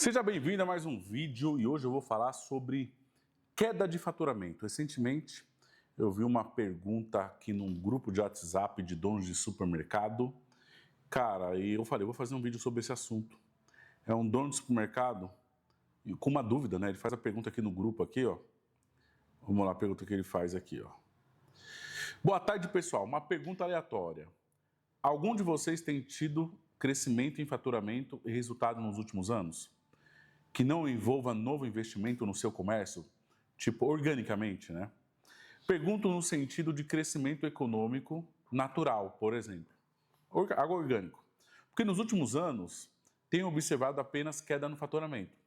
Seja bem-vindo a mais um vídeo e hoje eu vou falar sobre queda de faturamento. Recentemente eu vi uma pergunta aqui num grupo de WhatsApp de donos de supermercado. Cara, e eu falei, vou fazer um vídeo sobre esse assunto. É um dono de supermercado e com uma dúvida, né? Ele faz a pergunta aqui no grupo aqui, ó. Vamos lá, a pergunta que ele faz aqui, ó. Boa tarde, pessoal. Uma pergunta aleatória. Algum de vocês tem tido crescimento em faturamento e resultado nos últimos anos? Que não envolva novo investimento no seu comércio, tipo organicamente, né? Pergunto no sentido de crescimento econômico natural, por exemplo. Algo orgânico. Porque nos últimos anos, tenho observado apenas queda no faturamento.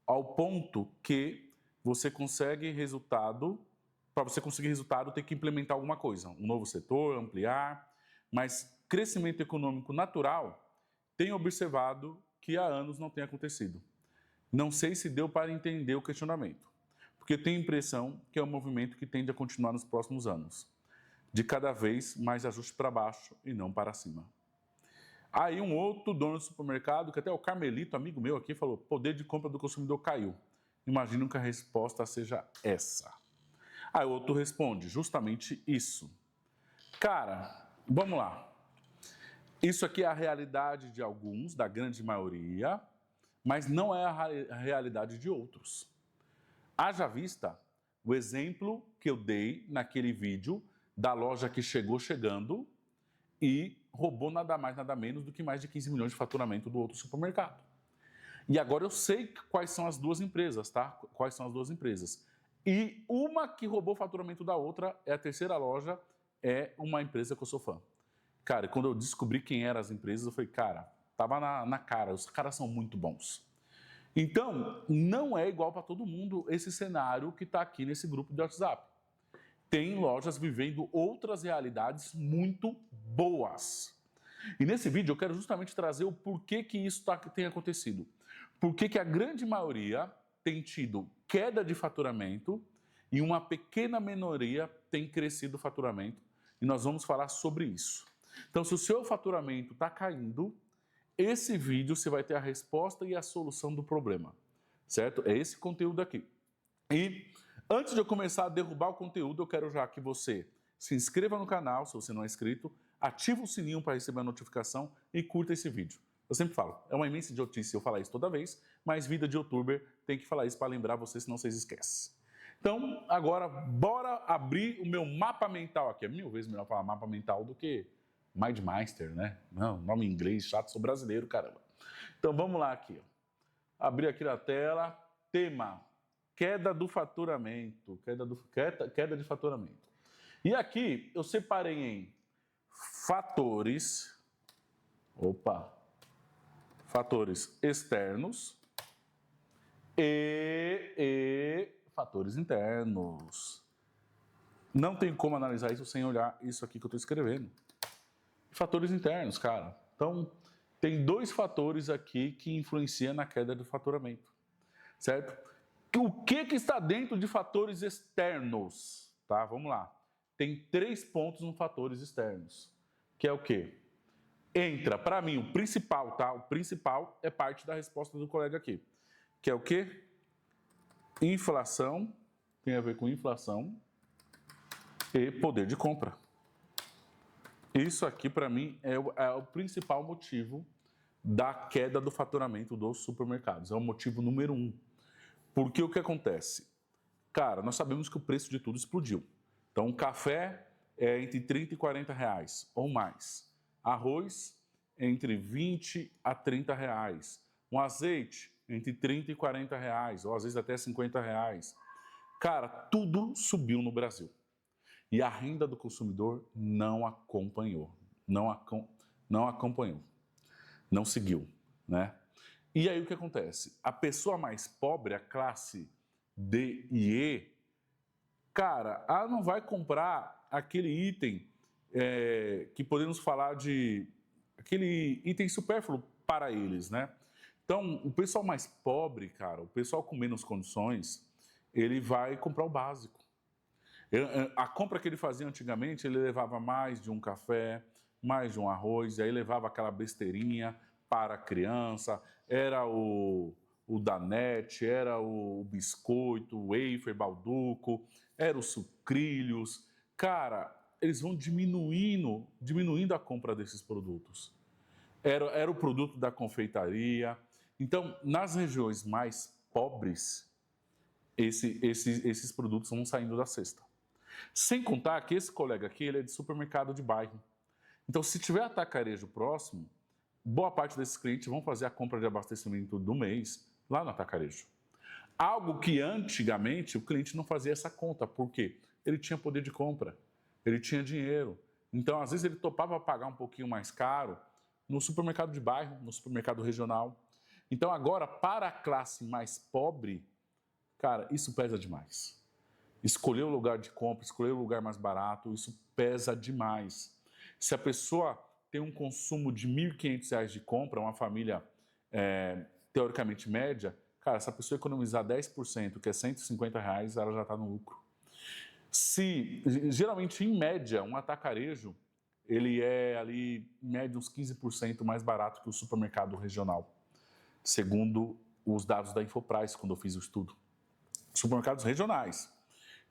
Ao ponto que você consegue resultado, para você conseguir resultado, tem que implementar alguma coisa. Um novo setor, ampliar. Mas crescimento econômico natural, tenho observado que há anos não tem acontecido. Não sei se deu para entender o questionamento, porque eu tenho a impressão que é um movimento que tende a continuar nos próximos anos, de cada vez mais ajuste para baixo e não para cima. Aí um outro dono de supermercado, que até o Carmelito, amigo meu aqui, falou, poder de compra do consumidor caiu. Imagino que a resposta seja essa. Aí outro responde, justamente isso. Cara, vamos lá. Isso aqui é a realidade de alguns, da grande maioria, mas não é a realidade de outros. Haja vista o exemplo que eu dei naquele vídeo da loja que chegou chegando e roubou nada mais, nada menos do que mais de 15 milhões de faturamento do outro supermercado. E agora eu sei quais são as duas empresas, tá? Quais são as duas empresas. E uma que roubou o faturamento da outra, é a terceira loja, é uma empresa que eu sou fã. Cara, quando eu descobri quem eram as empresas, eu falei, cara, tava na cara, os caras são muito bons. Então, não é igual para todo mundo esse cenário que está aqui nesse grupo de WhatsApp. Tem lojas vivendo outras realidades muito boas. E nesse vídeo eu quero justamente trazer o porquê que isso tem acontecido. Porquê que a grande maioria tem tido queda de faturamento e uma pequena minoria tem crescido o faturamento. E nós vamos falar sobre isso. Então, se o seu faturamento está caindo, esse vídeo você vai ter a resposta e a solução do problema, certo? É esse conteúdo aqui. E antes de eu começar a derrubar o conteúdo, eu quero já que você se inscreva no canal, se você não é inscrito, ativa o sininho para receber a notificação e curta esse vídeo. Eu sempre falo, é uma imensa idiotice eu falar isso toda vez, mas vida de youtuber tem que falar isso para lembrar você, senão vocês esquecem. Então, agora, bora abrir o meu mapa mental aqui. É 1000 vezes melhor falar mapa mental do que MindMeister, né? Não, nome em inglês, chato, sou brasileiro, caramba. Então vamos lá aqui, ó. Abrir aqui na tela, tema, queda do faturamento, queda de faturamento. E aqui eu separei em fatores externos e fatores internos. Não tem como analisar isso sem olhar isso aqui que eu estou escrevendo. Fatores internos, cara. Então, tem dois fatores aqui que influenciam na queda do faturamento, certo? O que está dentro de fatores externos? Tá, vamos lá. Tem 3 pontos nos fatores externos, que é o quê? Entra, para mim, o principal, tá? O principal é parte da resposta do colega aqui, que é o quê? Inflação, tem a ver com inflação e poder de compra. Isso aqui, para mim, é o principal motivo da queda do faturamento dos supermercados. É o motivo número 1. Porque o que acontece? Cara, nós sabemos que o preço de tudo explodiu. Então, um café é entre 30 e 40 reais ou mais. Arroz entre 20 a 30 reais. Um azeite entre 30 e 40 reais, ou às vezes até 50 reais. Cara, tudo subiu no Brasil. E a renda do consumidor não acompanhou, não acompanhou, não seguiu, né? E aí o que acontece? A pessoa mais pobre, a classe D e E, cara, ela não vai comprar aquele item que podemos falar de aquele item supérfluo para eles, né? Então, o pessoal mais pobre, cara, o pessoal com menos condições, ele vai comprar o básico. A compra que ele fazia antigamente, ele levava mais de um café, mais de um arroz, e aí levava aquela besteirinha para a criança, era o o Danette, era o biscoito, o wafer, balduco, era os sucrilhos. Cara, eles vão diminuindo a compra desses produtos. Era o produto da confeitaria. Então, nas regiões mais pobres, esses produtos vão saindo da cesta. Sem contar que esse colega aqui, ele é de supermercado de bairro. Então, se tiver atacarejo próximo, boa parte desses clientes vão fazer a compra de abastecimento do mês lá no atacarejo. Algo que antigamente o cliente não fazia essa conta, porque ele tinha poder de compra, ele tinha dinheiro. Então, às vezes, ele topava pagar um pouquinho mais caro no supermercado de bairro, no supermercado regional. Então, agora, para a classe mais pobre, cara, isso pesa demais. Escolher o lugar de compra, escolher o lugar mais barato, isso pesa demais. Se a pessoa tem um consumo de R$ 1.500 de compra, uma família teoricamente média, cara, se a pessoa economizar 10%, que é R$ 150, ela já está no lucro. Geralmente, em média, um atacarejo, ele é ali, em média, uns 15% mais barato que o supermercado regional, segundo os dados da Infoprice, quando eu fiz o estudo. Supermercados regionais.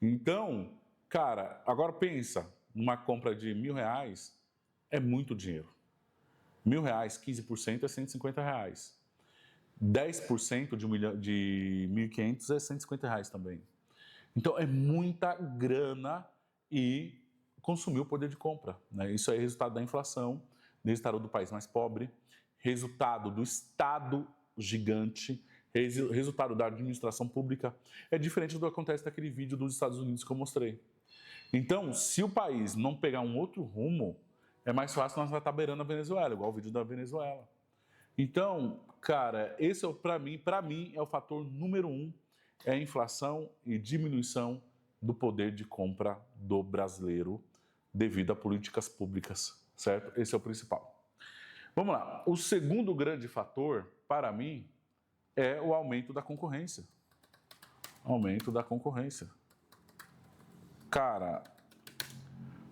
Então, cara, agora pensa, numa compra de R$ 1.000 é muito dinheiro. R$ 1.000, 15% é R$ 150. 10% de R$ 1.500 é R$ 150 também. Então, é muita grana e consumiu o poder de compra, né? Isso é resultado da inflação, resultado do país mais pobre, resultado do Estado gigante, resultado da administração pública. É diferente do que acontece naquele vídeo dos Estados Unidos que eu mostrei. Então, se o país não pegar um outro rumo, é mais fácil nós estar beirando a Venezuela, igual o vídeo da Venezuela. Então, cara, esse é para mim, é o fator número 1, é a inflação e diminuição do poder de compra do brasileiro devido a políticas públicas, certo? Esse é o principal. Vamos lá. O segundo grande fator, para mim, é o aumento da concorrência. Aumento da concorrência. Cara,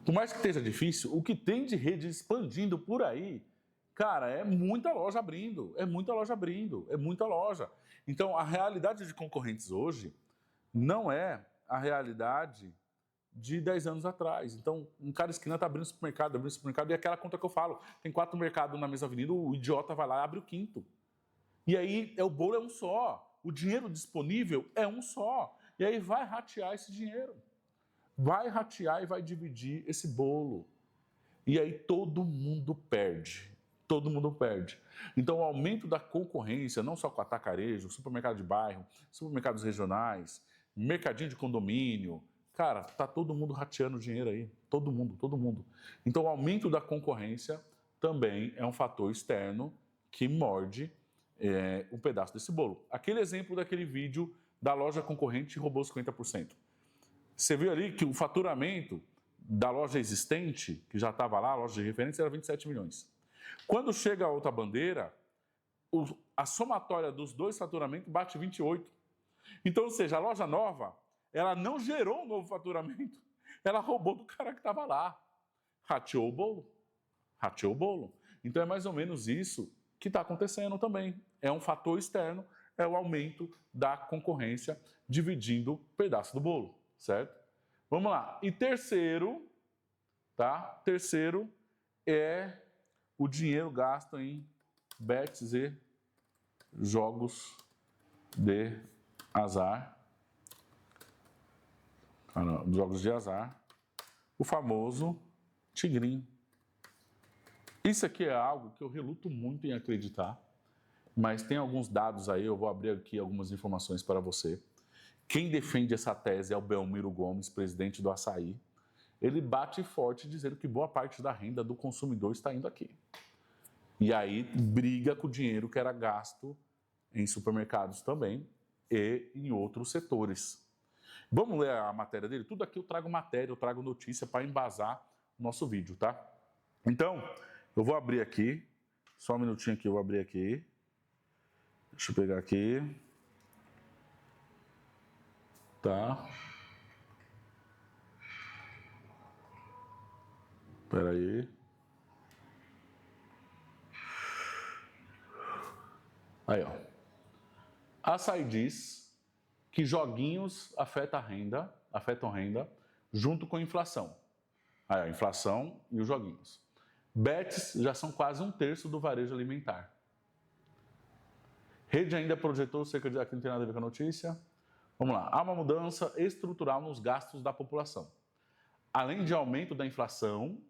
por mais que esteja difícil, o que tem de rede expandindo por aí, cara, é muita loja abrindo, é muita loja abrindo, é muita loja. Então, a realidade de concorrentes hoje não é a realidade de 10 anos atrás. Então, um cara esquina está abrindo supermercado, e aquela conta que eu falo, tem 4 mercados na mesma avenida, o idiota vai lá e abre o quinto. E aí, o bolo é um só, o dinheiro disponível é um só. E aí vai ratear esse dinheiro. Vai ratear e vai dividir esse bolo. E aí todo mundo perde. Todo mundo perde. Então, o aumento da concorrência, não só com atacarejo, supermercado de bairro, supermercados regionais, mercadinho de condomínio, cara, tá todo mundo rateando dinheiro aí. Todo mundo, todo mundo. Então, o aumento da concorrência também é um fator externo que morde um pedaço desse bolo. Aquele exemplo daquele vídeo da loja concorrente roubou 50%. Você viu ali que o faturamento da loja existente, que já estava lá, a loja de referência, era 27 milhões. Quando chega a outra bandeira, a somatória dos dois faturamentos bate 28. Então, ou seja, a loja nova, ela não gerou um novo faturamento, ela roubou do cara que estava lá. Rateou o bolo. Rateou o bolo. Então, é mais ou menos isso que está acontecendo também. É um fator externo, é o aumento da concorrência dividindo pedaço do bolo, certo? Vamos lá. E terceiro, tá? Terceiro é o dinheiro gasto em bets e jogos de azar. Jogos de azar. O famoso tigrinho. Isso aqui é algo que eu reluto muito em acreditar, mas tem alguns dados aí, eu vou abrir aqui algumas informações para você. Quem defende essa tese é o Belmiro Gomes, presidente do Açaí. Ele bate forte dizendo que boa parte da renda do consumidor está indo aqui. E aí briga com o dinheiro que era gasto em supermercados também e em outros setores. Vamos ler a matéria dele? Tudo aqui eu trago matéria, eu trago notícia para embasar o nosso vídeo, tá? Então, eu vou abrir aqui, só um minutinho aqui, eu vou abrir aqui. Deixa eu pegar aqui. Tá. Espera aí. Aí, ó. A Açaí diz que joguinhos afetam renda junto com a inflação. A inflação e os joguinhos. Bets já são quase 1/3 do varejo alimentar. Rede ainda projetou cerca de... Aqui não tem nada a ver com a notícia. Vamos lá. Há uma mudança estrutural nos gastos da população. Além de aumento da inflação,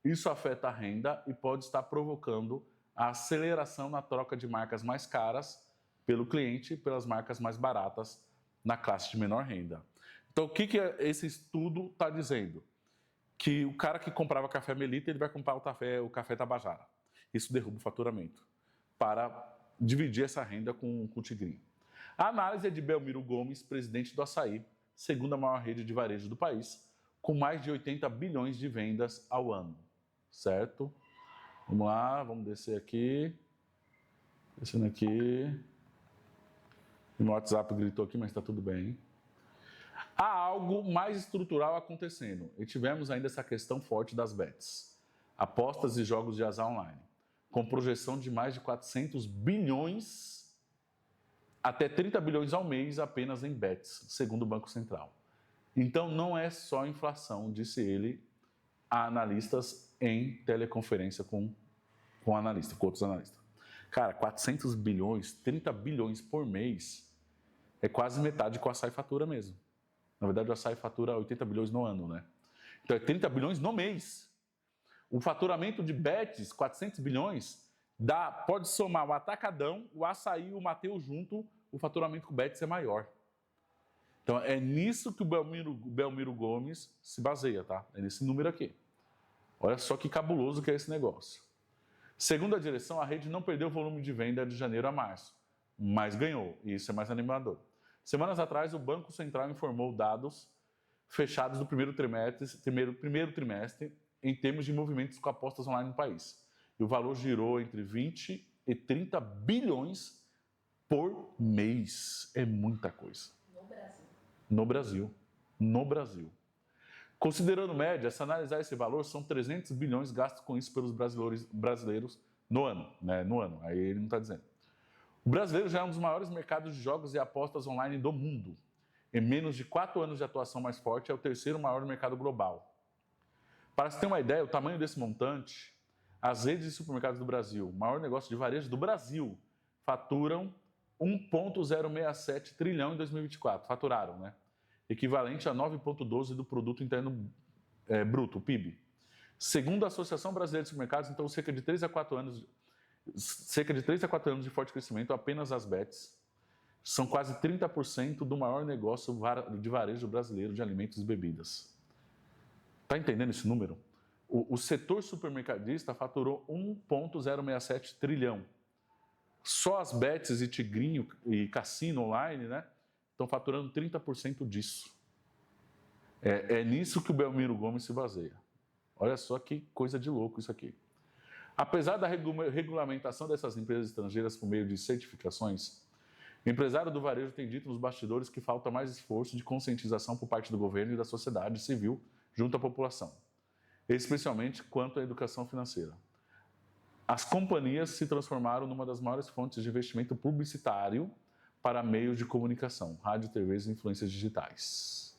isso afeta a renda e pode estar provocando a aceleração na troca de marcas mais caras pelo cliente pelas marcas mais baratas na classe de menor renda. Então, o que esse estudo está dizendo? Que o cara que comprava café Melita, ele vai comprar o café Tabajara. Isso derruba o faturamento para dividir essa renda com o Tigrinho. A análise é de Belmiro Gomes, presidente do Açaí, segunda maior rede de varejo do país, com mais de 80 bilhões de vendas ao ano. Certo? Vamos lá, vamos descer aqui. Descendo aqui. Meu WhatsApp gritou aqui, mas está tudo bem. Há algo mais estrutural acontecendo e tivemos ainda essa questão forte das bets. Apostas e jogos de azar online, com projeção de mais de 400 bilhões até 30 bilhões ao mês apenas em bets, segundo o Banco Central. Então não é só inflação, disse ele a analistas em teleconferência com outros analistas. Cara, 400 bilhões, 30 bilhões por mês é quase metade que o Açaí fatura mesmo. Na verdade, o Açaí fatura 80 bilhões no ano, né? Então é 30 bilhões no mês. O faturamento de bets, 400 bilhões, pode somar o Atacadão, o Açaí e o Mateus junto, o faturamento com o bets é maior. Então é nisso que o Belmiro Gomes se baseia, tá? É nesse número aqui. Olha só que cabuloso que é esse negócio. Segundo a direção, a rede não perdeu o volume de venda de janeiro a março, mas ganhou, e isso é mais animador. Semanas atrás, o Banco Central informou dados fechados do primeiro trimestre em termos de movimentos com apostas online no país. E o valor girou entre 20 e 30 bilhões por mês. É muita coisa. No Brasil. Considerando média, se analisar esse valor, são 300 bilhões gastos com isso pelos brasileiros no ano. Né? No ano, aí ele não está dizendo. O brasileiro já é um dos maiores mercados de jogos e apostas online do mundo. Em menos de 4 anos de atuação mais forte, é o terceiro maior mercado global. Para se ter uma ideia, o tamanho desse montante, as redes de supermercados do Brasil, o maior negócio de varejo do Brasil, faturam 1,067 trilhão em 2024. Faturaram, né? Equivalente a 9,12% do produto interno bruto, o PIB. Segundo a Associação Brasileira de Supermercados, então, cerca de 3 a 4 anos de forte crescimento, apenas as bets são quase 30% do maior negócio de varejo brasileiro de alimentos e bebidas. Está entendendo esse número? O setor supermercadista faturou 1,067 trilhão. Só as bets e Tigrinho e cassino online, né, estão faturando 30% disso. É nisso que o Belmiro Gomes se baseia. Olha só que coisa de louco isso aqui. Apesar da regulamentação dessas empresas estrangeiras por meio de certificações, o empresário do varejo tem dito nos bastidores que falta mais esforço de conscientização por parte do governo e da sociedade civil junto à população, especialmente quanto à educação financeira. As companhias se transformaram numa das maiores fontes de investimento publicitário para meios de comunicação, rádio, TVs e influências digitais.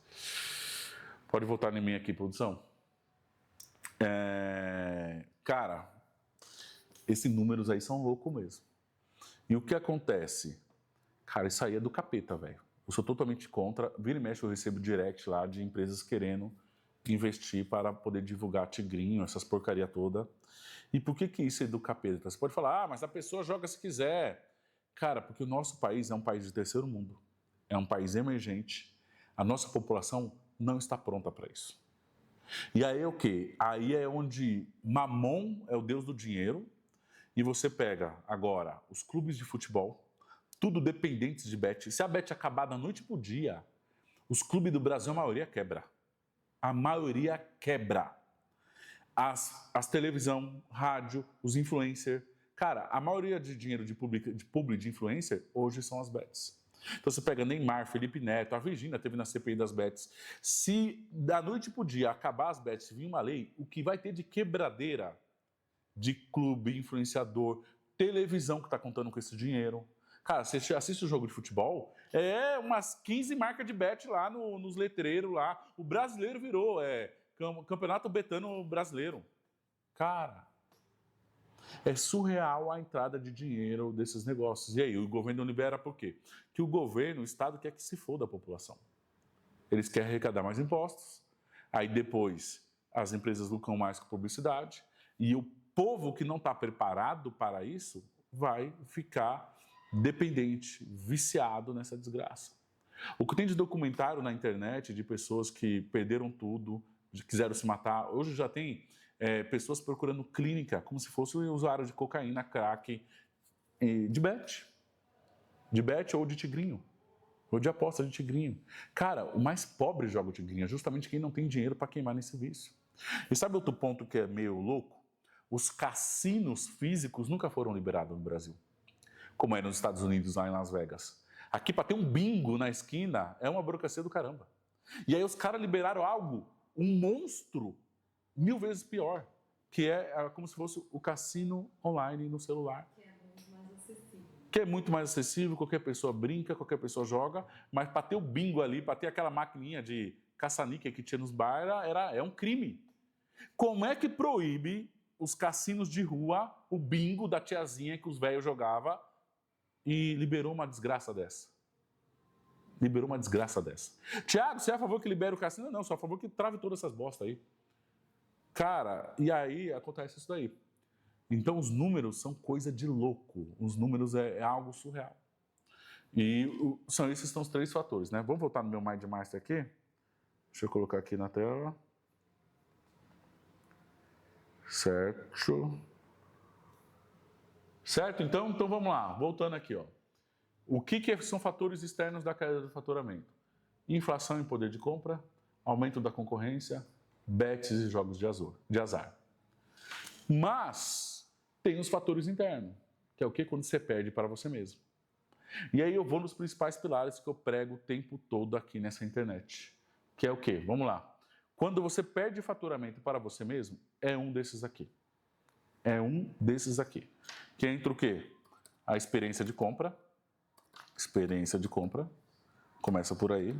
Pode voltar em mim aqui, produção? Cara, esses números aí são loucos mesmo. E o que acontece? Cara, isso aí é do capeta, velho. Eu sou totalmente contra. Vira e mexe, eu recebo direct lá de empresas querendo investir para poder divulgar Tigrinho, essas porcaria toda. E por que isso é do capeta? Você pode falar, mas a pessoa joga se quiser. Cara, porque o nosso país é um país de terceiro mundo. É um país emergente. A nossa população não está pronta para isso. E aí é o quê? Aí é onde Mamon é o deus do dinheiro. E você pega agora os clubes de futebol, tudo dependentes de bet. Se a bet acabar da noite para o dia, os clubes do Brasil, a maioria quebra. A maioria quebra. As televisão, rádio, os influencers. Cara, a maioria de dinheiro de publi de influencer hoje são as bets. Então você pega Neymar, Felipe Neto, a Virgínia teve na CPI das bets. Se da noite para o dia acabar as bets, vir uma lei, o que vai ter de quebradeira de clube, influenciador, televisão que está contando com esse dinheiro. Cara, você assiste o jogo de futebol, umas 15 marcas de bet lá nos letreiros lá. O brasileiro virou, Campeonato Betano Brasileiro. Cara, é surreal a entrada de dinheiro desses negócios. E aí, o governo não libera por quê? Que o governo, o Estado quer que se foda a população. Eles querem arrecadar mais impostos, aí depois as empresas lucram mais com publicidade, e o povo que não está preparado para isso vai ficar dependente, viciado nessa desgraça. O que tem de documentário na internet de pessoas que perderam tudo, quiseram se matar, hoje já tem pessoas procurando clínica, como se fosse um usuário de cocaína, crack, de bet ou de tigrinho, ou de aposta de tigrinho. Cara, o mais pobre joga o tigrinho, é justamente quem não tem dinheiro para queimar nesse vício. E sabe outro ponto que é meio louco? Os cassinos físicos nunca foram liberados no Brasil, como é nos Estados Unidos, lá em Las Vegas. Aqui, para ter um bingo na esquina, é uma burocracia do caramba. E aí os caras liberaram algo, um monstro, 1000 vezes pior, que é como se fosse o cassino online no celular. Que é muito mais acessível, qualquer pessoa brinca, qualquer pessoa joga, mas para ter o bingo ali, para ter aquela maquininha de caça-níquel que tinha nos bares, é um crime. Como é que proíbe os cassinos de rua, o bingo da tiazinha que os velhos jogavam, e liberou uma desgraça dessa? Liberou uma desgraça dessa. Tiago, você é a favor que libere o cassino? Não, sou a favor que trave todas essas bostas aí. Cara, e aí acontece isso daí. Então os números são coisa de louco. Os números é algo surreal. E esses são os 3 fatores, né? Vamos voltar no meu Mind Master aqui? Deixa eu colocar aqui na tela. Certo. Certo? Então vamos lá. Voltando aqui, ó. O que são fatores externos da queda do faturamento? Inflação em poder de compra, aumento da concorrência, bets e jogos de azar. Mas tem os fatores internos, que é o que? Quando você perde para você mesmo. E aí eu vou nos principais pilares que eu prego o tempo todo aqui nessa internet. Que é o quê? Vamos lá. Quando você perde faturamento para você mesmo, é um desses aqui. É um desses aqui. Que entra o quê? A experiência de compra. Experiência de compra. Começa por aí.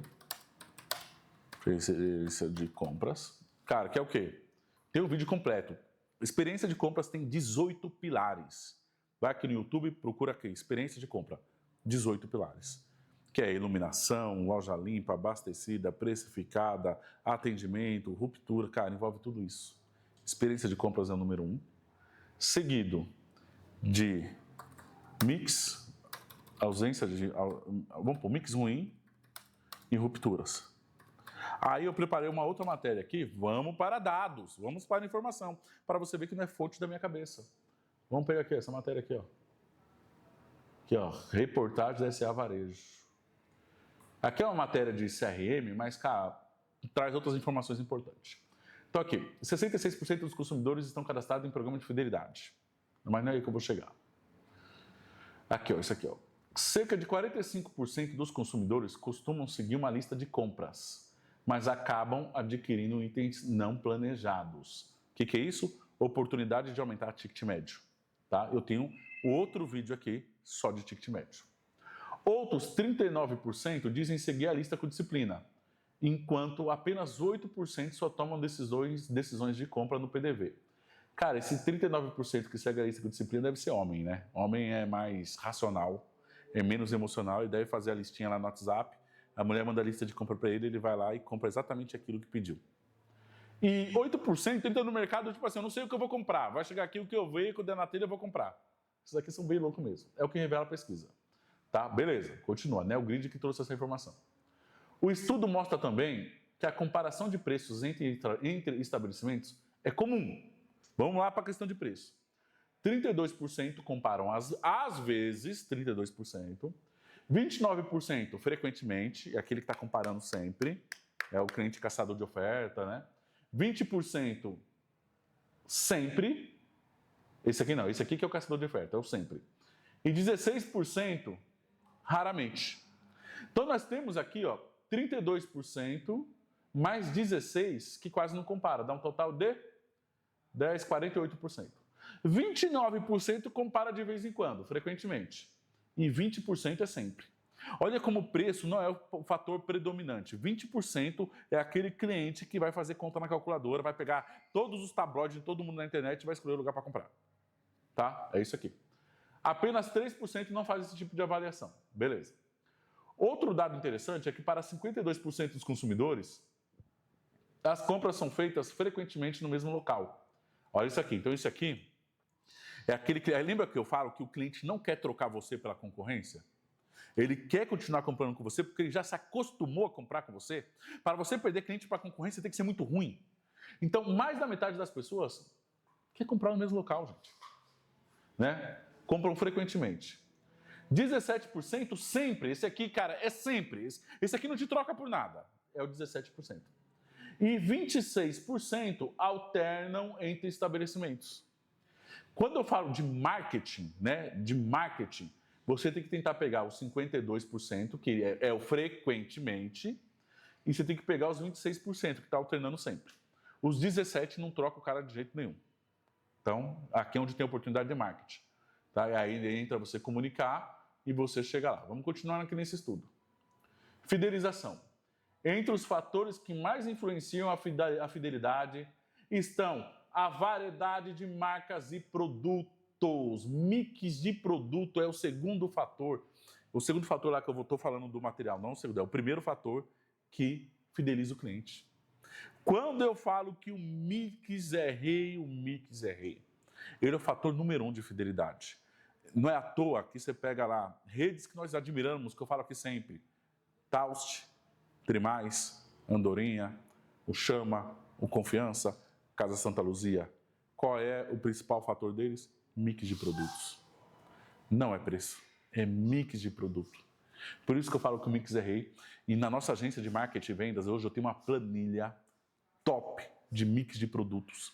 Experiência de compras. Cara, que é o quê? Tem um vídeo completo. Experiência de compras tem 18 pilares. Vai aqui no YouTube, procura aqui, experiência de compra. 18 pilares. Que é iluminação, loja limpa, abastecida, precificada, atendimento, ruptura, cara, envolve tudo isso. Experiência de compras é o número 1. Seguido de mix, ausência de... Vamos pôr mix ruim e rupturas. Aí eu preparei uma outra matéria aqui, vamos para dados, vamos para informação, para você ver que não é fonte da minha cabeça. Vamos pegar aqui, essa matéria aqui, ó. Aqui, ó, reportagem da SA Varejo. Aqui é uma matéria de CRM, mas, cara, traz outras informações importantes. Então aqui, 66% dos consumidores estão cadastrados em programa de fidelidade. Mas não é aí que eu vou chegar. Aqui, ó, isso aqui, ó. Cerca de 45% dos consumidores costumam seguir uma lista de compras, mas acabam adquirindo itens não planejados. O que é isso? Oportunidade de aumentar ticket médio. Tá? Eu tenho outro vídeo aqui só de ticket médio. Outros 39% dizem seguir a lista com disciplina, enquanto apenas 8% só tomam decisões de compra no PDV. Cara, esse 39% que segue a lista com disciplina deve ser homem, né? Homem é mais racional, é menos emocional e deve fazer a listinha lá no WhatsApp. A mulher manda a lista de compra para ele, ele vai lá e compra exatamente aquilo que pediu. E 8% entra no mercado, tipo assim, eu não sei o que eu vou comprar. Vai chegar aqui o que eu ver, quando der na telha eu vou comprar. Esses aqui são bem loucos mesmo. É o que revela a pesquisa. Tá? Beleza, continua. Né? O grid que trouxe essa informação. O estudo mostra também que a comparação de preços entre estabelecimentos é comum. Vamos lá para a questão de preço. 32% comparam às vezes, 32%. 29% frequentemente, é aquele que está comparando sempre. É o cliente caçador de oferta, né? 20% sempre. Esse aqui não, esse aqui que é o caçador de oferta, é o sempre. E 16% raramente. Então nós temos aqui, ó, 32% mais 16% que quase não compara, dá um total de 48%. 29% compara de vez em quando, frequentemente. e 20% é sempre. Olha como o preço não é o fator predominante. 20% é aquele cliente que vai fazer conta na calculadora, vai pegar todos os tabloides de todo mundo na internet e vai escolher o lugar para comprar. Tá? É isso aqui. Apenas 3% não faz esse tipo de avaliação. Beleza. Outro dado interessante é que para 52% dos consumidores, as compras são feitas frequentemente no mesmo local. Olha isso aqui. Então, isso aqui é aquele que... Lembra que eu falo que o cliente não quer trocar você pela concorrência? Ele quer continuar comprando com você porque ele já se acostumou a comprar com você. Para você perder cliente para a concorrência tem que ser muito ruim. Então, mais da metade das pessoas quer comprar no mesmo local, gente. Né? Compram frequentemente. 17% sempre. Esse aqui, cara, é sempre. Esse aqui não te troca por nada. É o 17%. E 26% alternam entre estabelecimentos. Quando eu falo de marketing, né, você tem que tentar pegar os 52%, que é o frequentemente, e você tem que pegar os 26%, que está alternando sempre. Os 17% não troca o cara de jeito nenhum. Então, aqui é onde tem a oportunidade de marketing. Tá? E aí entra você comunicar e você chega lá. Vamos continuar aqui nesse estudo. Fidelização. Entre os fatores que mais influenciam a fidelidade estão a variedade de marcas e produtos. Mix de produto é o segundo fator. O segundo fator lá que eu estou falando do material, não o segundo, é o primeiro fator que fideliza o cliente. Quando eu falo que o mix é rei, o mix é rei. Ele é o fator número 1 de fidelidade. Não é à toa que você pega lá redes que nós admiramos, que eu falo aqui sempre. Taust, Trimais, Andorinha, o Chama, o Confiança, Casa Santa Luzia. Qual é o principal fator deles? Mix de produtos. Não é preço, é mix de produto. Por isso que eu falo que o mix é rei. E na nossa agência de marketing e vendas, hoje eu tenho uma planilha top de mix de produtos.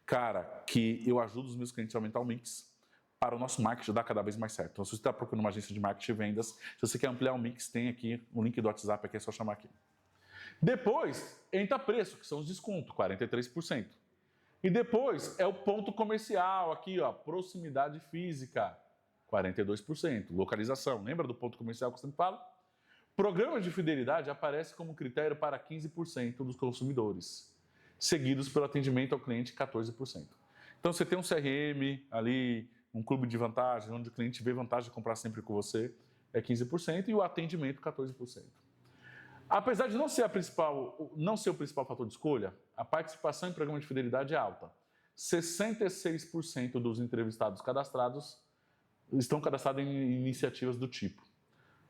Cara, que eu ajudo os meus clientes a aumentar o mix para o nosso marketing dar cada vez mais certo. Então, se você está procurando uma agência de marketing e vendas, se você quer ampliar o mix, tem aqui o link do WhatsApp, aqui é só chamar aqui. Depois, entra preço, que são os descontos, 43%. E depois é o ponto comercial, aqui, ó, proximidade física, 42%. Localização, lembra do ponto comercial que eu sempre falo? Programas de fidelidade aparece como critério para 15% dos consumidores, seguidos pelo atendimento ao cliente, 14%. Então, você tem um CRM ali, um clube de vantagens, onde o cliente vê vantagem de comprar sempre com você, é 15%, e o atendimento, 14%. Apesar de não ser o principal fator de escolha, a participação em programa de fidelidade é alta. 66% dos entrevistados cadastrados estão cadastrados em iniciativas do tipo.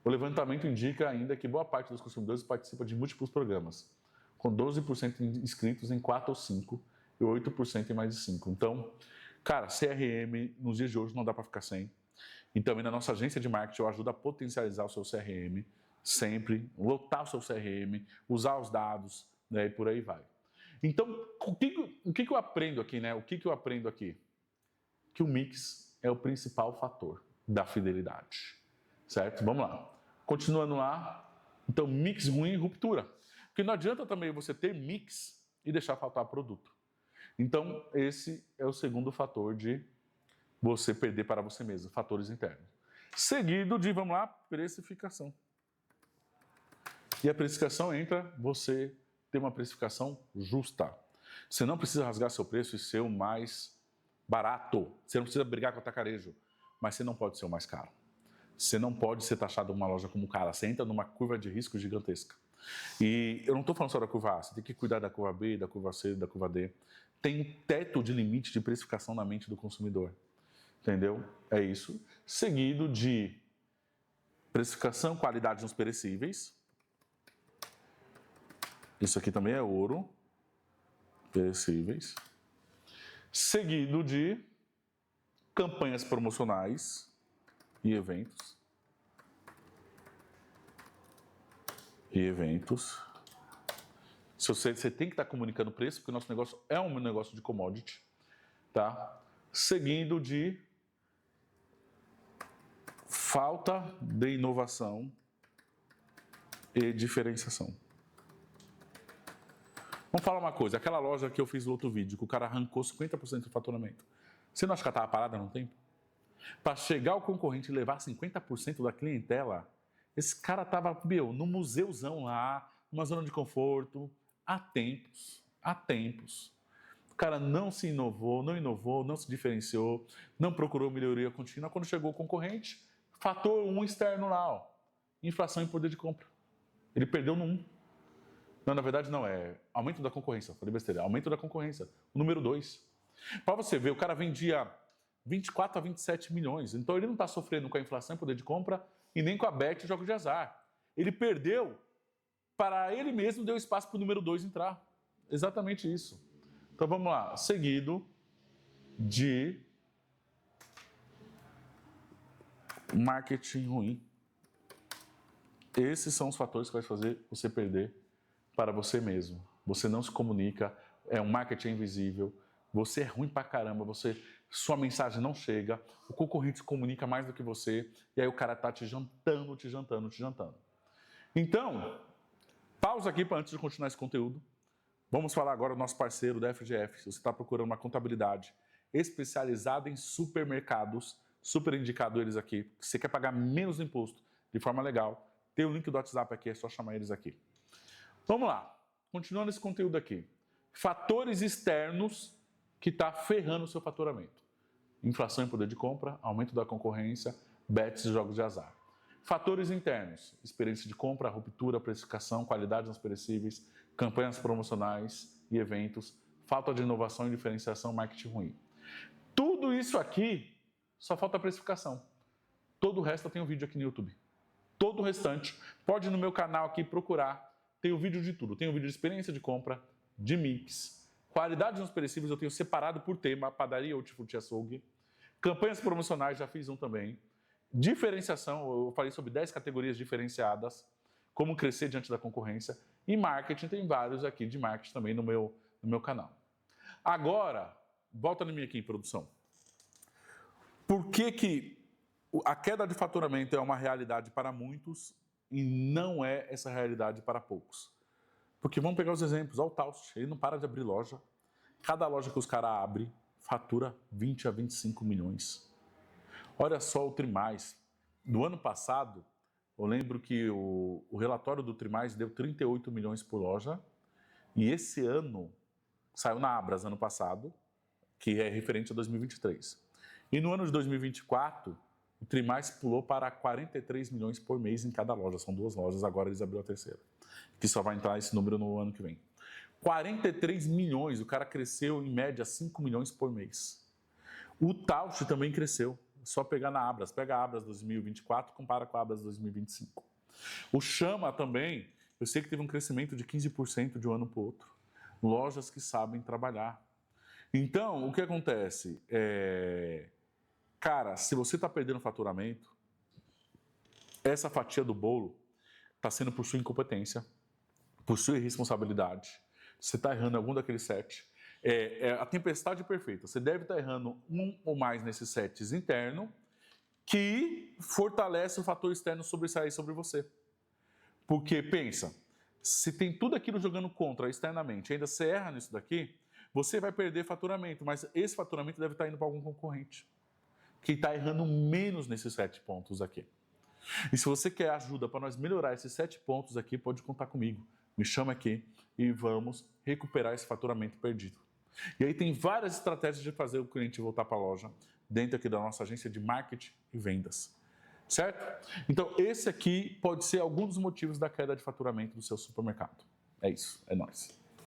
O levantamento indica ainda que boa parte dos consumidores participa de múltiplos programas, com 12% inscritos em 4 ou 5 e 8% em mais de 5. Então, cara, CRM nos dias de hoje não dá para ficar sem. E também na nossa agência de marketing eu ajudo a potencializar o seu CRM, sempre, lotar o seu CRM, usar os dados, né, e por aí vai. Então, o que eu aprendo aqui, né? O que eu aprendo aqui? Que o mix é o principal fator da fidelidade, certo? Vamos lá. Continuando lá, então mix ruim, ruptura. Porque não adianta também você ter mix e deixar faltar produto. Então, esse é o segundo fator de você perder para você mesmo, fatores internos. Seguido de, vamos lá, precificação. E a precificação entra você ter uma precificação justa. Você não precisa rasgar seu preço e ser o mais barato. Você não precisa brigar com o atacarejo, mas você não pode ser o mais caro. Você não pode ser taxado numa loja como cara. Você entra numa curva de risco gigantesca. E eu não estou falando só da curva A, você tem que cuidar da curva B, da curva C, da curva D. Tem um teto de limite de precificação na mente do consumidor. Entendeu? É isso. Seguido de precificação, qualidade nos perecíveis. Isso aqui também é ouro. Perecíveis. Seguido de campanhas promocionais e eventos. Você tem que estar comunicando o preço, porque o nosso negócio é um negócio de commodity. Tá? Seguido de falta de inovação e diferenciação. Vamos falar uma coisa, aquela loja que eu fiz no outro vídeo, que o cara arrancou 50% do faturamento. Você não acha que ela estava parada no tempo? para chegar ao concorrente e levar 50% da clientela, esse cara estava, no museuzão lá, numa zona de conforto, há tempos, há tempos. O cara não se inovou, não se diferenciou, não procurou melhoria contínua. Quando chegou o concorrente, fator 1 externo lá, ó, inflação e poder de compra. Ele perdeu no 1. Não, na verdade não, é aumento da concorrência, falei besteira, aumento da concorrência, o número 2. Para você ver, o cara vendia 24 a 27 milhões, então ele não está sofrendo com a inflação e poder de compra e nem com a bet e jogo de azar. Ele perdeu para ele mesmo, deu espaço para o número 2 entrar. Exatamente isso. Então vamos lá, seguido de marketing ruim. Esses são os fatores que vai fazer você perder para você mesmo. Você não se comunica, é um marketing invisível, você é ruim pra caramba, sua mensagem não chega, o concorrente se comunica mais do que você, e aí o cara tá te jantando. Então, pausa aqui para antes de continuar esse conteúdo. Vamos falar agora do nosso parceiro da FGF. Se você está procurando uma contabilidade especializada em supermercados, super indicado eles aqui. Se você quer pagar menos imposto de forma legal, tem o link do WhatsApp aqui, é só chamar eles aqui. Vamos lá, continuando esse conteúdo aqui. Fatores externos que está ferrando o seu faturamento. Inflação e poder de compra, aumento da concorrência, bets e jogos de azar. Fatores internos, experiência de compra, ruptura, precificação, qualidade nos perecíveis, campanhas promocionais e eventos, falta de inovação e diferenciação, marketing ruim. Tudo isso aqui, só falta a precificação. Todo o resto eu tenho vídeo aqui no YouTube. Todo o restante, pode ir no meu canal aqui procurar, tem o vídeo de tudo. Tem o vídeo de experiência de compra, de mix, qualidade nos perecíveis eu tenho separado por tema, padaria, hortifruti, açougue. Campanhas promocionais, já fiz um também. Diferenciação, eu falei sobre 10 categorias diferenciadas, como crescer diante da concorrência. E marketing, tem vários aqui de marketing também no meu canal. Agora, volta em mim aqui em produção. Por que a queda de faturamento é uma realidade para muitos e não é essa realidade para poucos? Porque vamos pegar os exemplos. Olha o Taust, ele não para de abrir loja. Cada loja que os caras abrem fatura 20 a 25 milhões. Olha só o Trimais. No ano passado, eu lembro que o relatório do Trimais deu 38 milhões por loja. E esse ano, saiu na Abras ano passado, que é referente a 2023. E no ano de 2024, o Trimais pulou para 43 milhões por mês em cada loja. São 2 lojas, agora eles abriram a terceira. Que só vai entrar esse número no ano que vem. 43 milhões, o cara cresceu em média 5 milhões por mês. O Taust também cresceu. Só pegar na Abras. Pega a Abras 2024 e compara com a Abras 2025. O Chama também, eu sei que teve um crescimento de 15% de um ano para o outro. Lojas que sabem trabalhar. Então, o que acontece? Cara, se você está perdendo faturamento, essa fatia do bolo está sendo por sua incompetência, por sua irresponsabilidade. Você está errando algum daqueles 7. A tempestade perfeita. Você deve estar errando um ou mais nesses 7 interno, que fortalece o fator externo sobressair sobre você. Porque, pensa, se tem tudo aquilo jogando contra externamente, ainda você erra nisso daqui, você vai perder faturamento, mas esse faturamento deve estar indo para algum concorrente, que está errando menos nesses 7 pontos aqui. E se você quer ajuda para nós melhorar esses 7 pontos aqui, pode contar comigo. Me chama aqui e vamos recuperar esse faturamento perdido. E aí tem várias estratégias de fazer o cliente voltar para a loja, dentro aqui da nossa agência de marketing e vendas. Certo? Então, esse aqui pode ser algum dos motivos da queda de faturamento do seu supermercado. É isso, é nóis.